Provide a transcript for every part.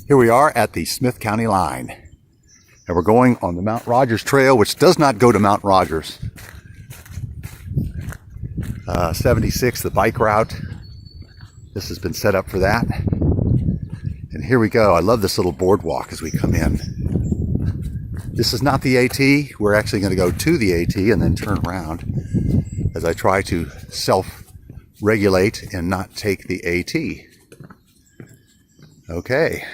Here we are at the Smith County line, and we're going on the Mount Rogers Trail, which does not go to Mount Rogers. 76, the bike route. This has been set up for that. And here we go. I love this little boardwalk as we come in. This is not the AT. We're actually going to go to the AT and then turn around as I try to self-regulate and not take the AT. Okay.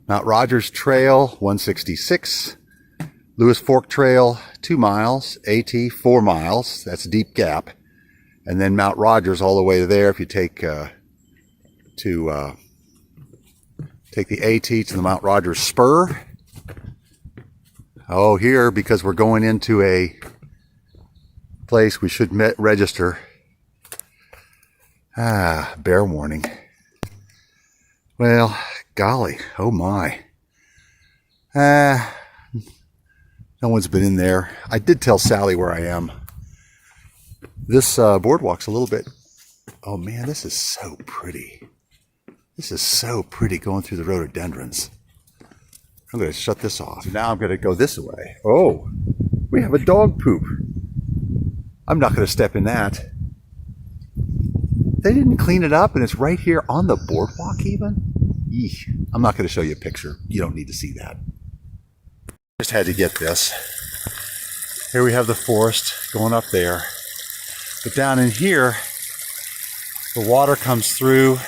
Mount Rogers Trail, 166. Lewis Fork Trail, 2 miles. AT, 4 miles. That's a deep gap. And then Mount Rogers all the way there if you take the AT to the Mount Rogers Spur. Oh, here, because we're going into a place we should register. Bear warning. Well, golly, oh my. No one's been in there. I did tell Sally where I am. This boardwalk's a little bit... Oh man, this is so pretty. This is so pretty going through the rhododendrons. I'm going to shut this off. Now I'm going to go this way. Oh, we have a dog poop. I'm not going to step in that. They didn't clean it up and it's right here on the boardwalk even? Eesh. I'm not going to show you a picture. You don't need to see that. Just had to get this. Here we have the forest going up there. But down in here, the water comes through.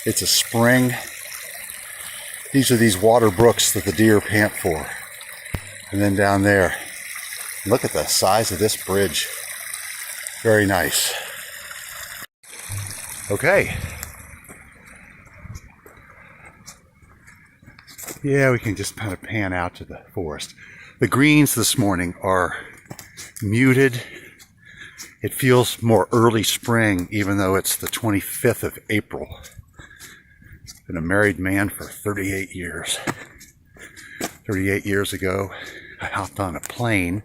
It's a spring. These are these water brooks that the deer pant for. And then down there, look at the size of this bridge. Very nice. Okay. Yeah, we can just kind of pan out to the forest. The greens this morning are muted. It feels more early spring, even though it's the 25th of April. Been a married man for 38 years. 38 years ago, I hopped on a plane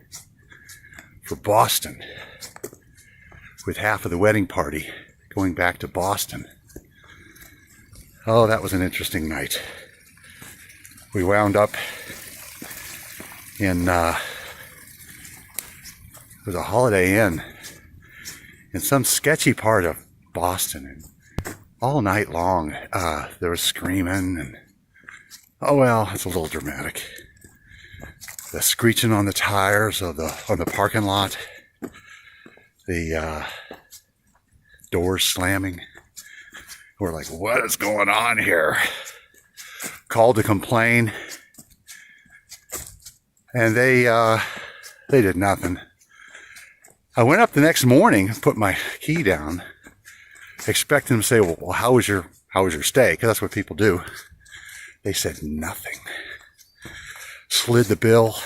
for Boston with half of the wedding party going back to Boston. Oh, that was an interesting night. We wound up in, it was a Holiday Inn in some sketchy part of Boston. And all night long, there was screaming and, oh well, it's a little dramatic. The screeching on the tires of on the parking lot, the doors slamming. We're like, what is going on here? Called to complain, and they did nothing. I went up the next morning, put my key down, expecting them to say, well, how was your stay? Because that's what people do. They said nothing. Slid the bill.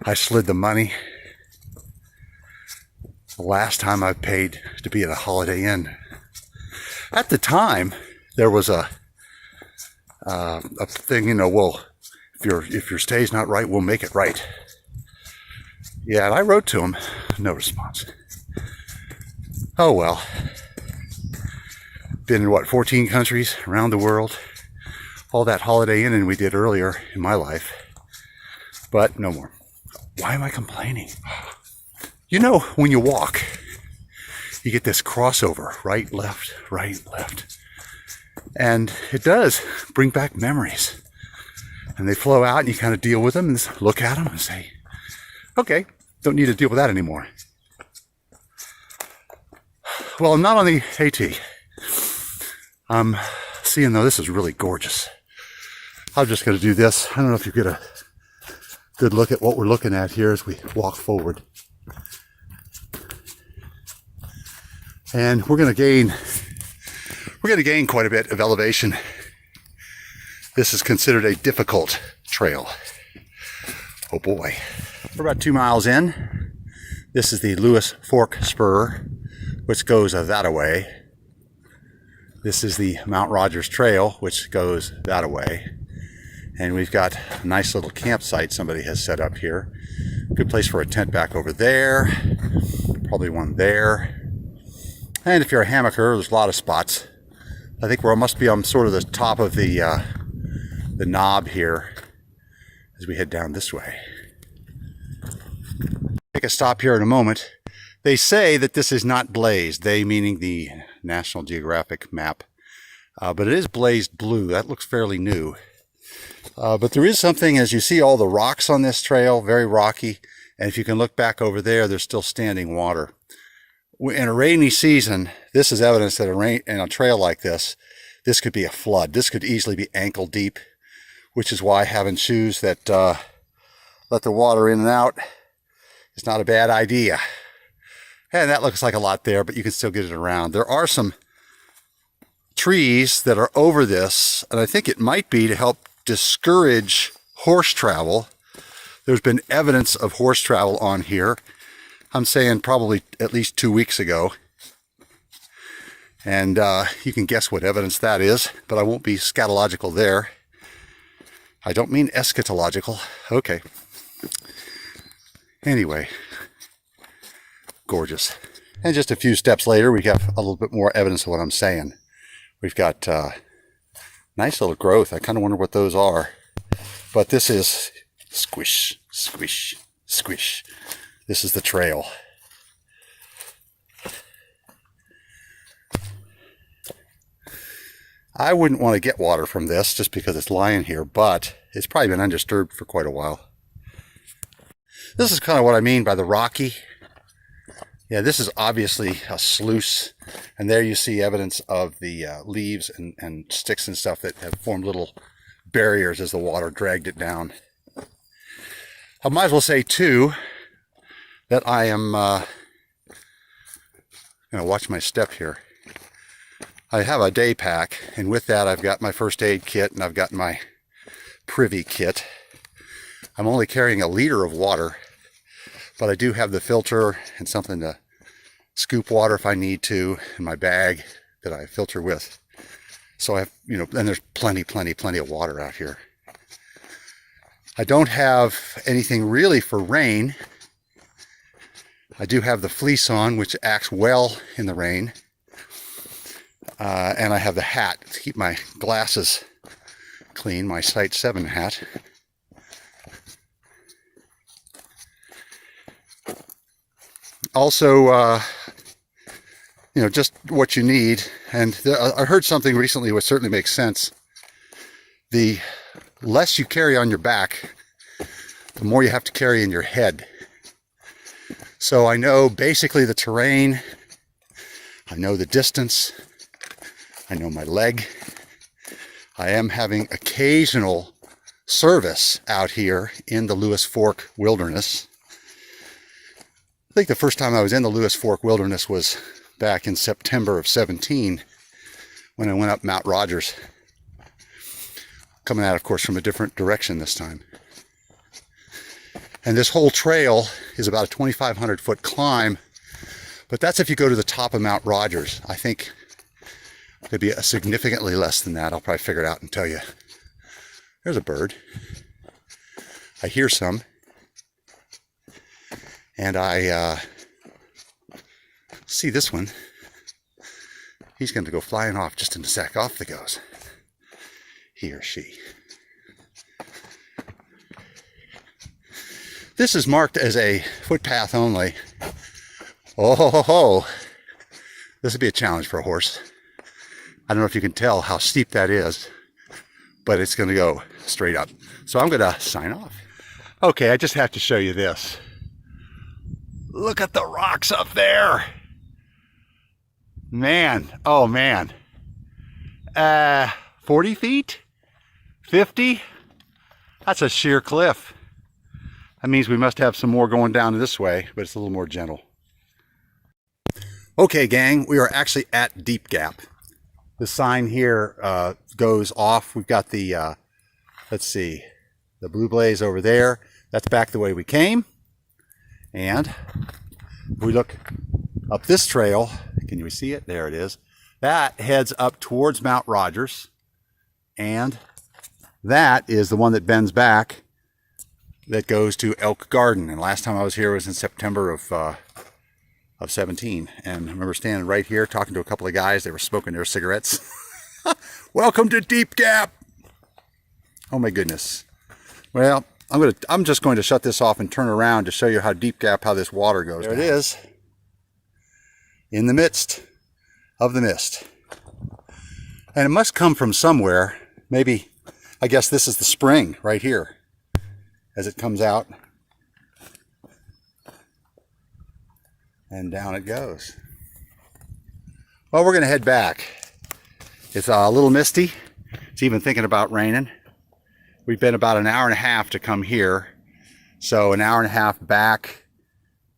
I slid the money. The last time I paid to be at a Holiday Inn. At the time, there was a thing, you know, well, if your stay's not right, we'll make it right. Yeah, and I wrote to him, no response. Oh well. Been in 14 countries around the world. All that Holiday Inn we did earlier in my life. But no more. Why am I complaining? You know, when you walk, you get this crossover, right, left, right, left. And it does bring back memories. And they flow out and you kind of deal with them and look at them and say, okay, don't need to deal with that anymore. Well, I'm not on the AT. I'm seeing though this is really gorgeous. I'm just going to do this. I don't know if you get a good look at what we're looking at here as we walk forward. And we're going to gain quite a bit of elevation. This is considered a difficult trail. Oh boy. We're about 2 miles in. This is the Lewis Fork Spur, which goes that away. This is the Mount Rogers Trail, which goes that way. And we've got a nice little campsite somebody has set up here. Good place for a tent back over there. Probably one there. And if you're a hammocker, there's a lot of spots. I think we must be on sort of the top of the knob here as we head down this way. Take a stop here in a moment. They say that this is not blazed, they meaning the National Geographic map, but it is blazed blue. That looks fairly new. But there is something, as you see all the rocks on this trail, very rocky, and if you can look back over there, there's still standing water. In a rainy season, this is evidence that in a trail like this could be a flood. This could easily be ankle deep, which is why having shoes that let the water in and out is not a bad idea. And that looks like a lot there, but you can still get it around. There are some trees that are over this, and I think it might be to help discourage horse travel. There's been evidence of horse travel on here. I'm saying probably at least 2 weeks ago. And you can guess what evidence that is, but I won't be scatological there. I don't mean eschatological. Okay. Anyway, gorgeous. And just a few steps later, we have a little bit more evidence of what I'm saying. We've got nice little growth. I kind of wonder what those are. But this is squish, squish, squish. This is the trail. I wouldn't want to get water from this just because it's lying here, but it's probably been undisturbed for quite a while. This is kind of what I mean by the rocky. Yeah, this is obviously a sluice, and there you see evidence of the leaves and sticks and stuff that have formed little barriers as the water dragged it down. I might as well say, too, that I am going to watch my step here. I have a day pack, and with that I've got my first aid kit and I've got my privy kit. I'm only carrying a liter of water, but I do have the filter and something to scoop water if I need to in my bag that I filter with. So I have, and there's plenty of water out here. I don't have anything really for rain. I do have the fleece on, which acts well in the rain. And I have the hat to keep my glasses clean, my Sight 7 hat. Also, just what you need. And I heard something recently which certainly makes sense. The less you carry on your back, the more you have to carry in your head. So I know basically the terrain, I know the distance, I know my leg. I am having occasional service out here in the Lewis Fork Wilderness. I think the first time I was in the Lewis Fork Wilderness was back in September of 17 when I went up Mount Rogers. Coming out, of course, from a different direction this time. And this whole trail is about a 2,500 foot climb, but that's if you go to the top of Mount Rogers. I think it'd be significantly less than that. I'll probably figure it out and tell you. There's a bird. I hear some. And I see this one. He's going to go flying off just in a sec. Off it goes. He or she. This is marked as a footpath only. Oh, ho, ho, ho. This would be a challenge for a horse. I don't know if you can tell how steep that is, but it's going to go straight up. So I'm going to sign off. Okay, I just have to show you this. Look at the rocks up there. Man, oh man. 40 feet? 50? That's a sheer cliff. That means we must have some more going down this way, but it's a little more gentle. Okay, gang, we are actually at Deep Gap. The sign here goes off. We've got the, let's see, the blue blaze over there. That's back the way we came. And if we look up this trail, can you see it? There it is. That heads up towards Mount Rogers. And that is the one that bends back that goes to Elk Garden. And last time I was here was in September of 17. And I remember standing right here talking to a couple of guys. They were smoking their cigarettes. Welcome to Deep Gap. Oh my goodness. Well, I'm just going to shut this off and turn around to show you how deep gap, how this water goes. There it is. In the midst of the mist. And it must come from somewhere. Maybe, I guess this is the spring right here as it comes out. And down it goes. Well, we're going to head back. It's a little misty. It's even thinking about raining. We've been about an hour and a half to come here. So an hour and a half back,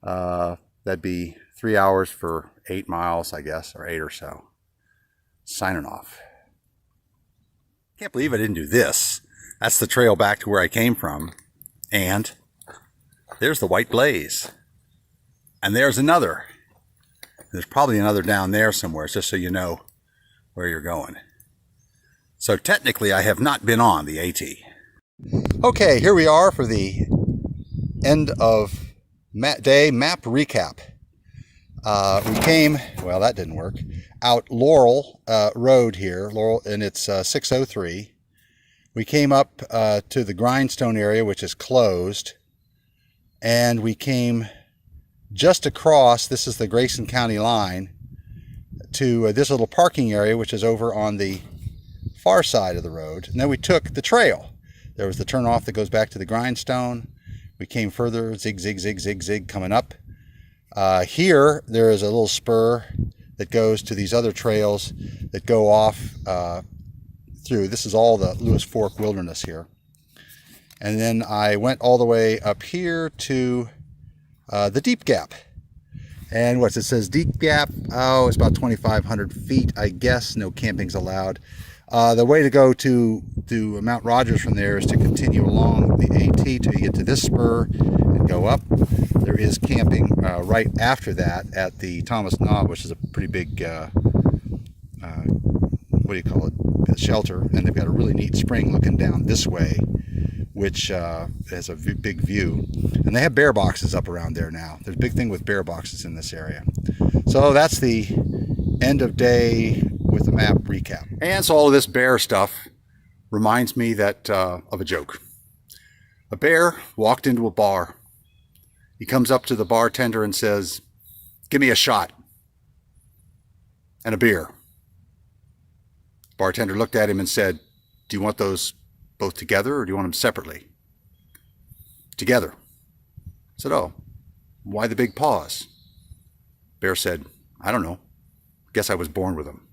that'd be 3 hours for 8 miles, I guess, or 8 or so. Signing off. Can't believe I didn't do this. That's the trail back to where I came from. And there's the white blaze. And there's another. There's probably another down there somewhere, just so you know where you're going. So technically, I have not been on the AT. Okay, here we are for the end of day map recap. We came, well, that didn't work, out Laurel Road here, Laurel, and it's 603. We came up to the Grindstone area, which is closed, and we came just across, this is the Grayson County line, to this little parking area, which is over on the far side of the road. And then we took the trail. There was the turnoff that goes back to the Grindstone. We came further, zig, zig, zig, zig, zig, coming up. Here, there is a little spur that goes to these other trails that go off through. This is all the Lewis Fork Wilderness here. And then I went all the way up here to the Deep Gap. And what's it says? Deep Gap, oh, it's about 2,500 feet, I guess. No camping's allowed. The way to go to Mount Rogers from there is to continue along the AT till you get to this spur and go up. There is camping right after that at the Thomas Knob, which is a pretty big, what do you call it, shelter. And they've got a really neat spring looking down this way, which has a big view. And they have bear boxes up around there now. There's a big thing with bear boxes in this area. So that's the end of day with the map recap. And so all of this bear stuff reminds me that of a joke. A bear walked into a bar. He comes up to the bartender and says, "Give me a shot and a beer." Bartender looked at him and said, "Do you want those both together or do you want them separately?" "Together." I said, "Oh, why the big pause?" Bear said, "I don't know. Guess I was born with them."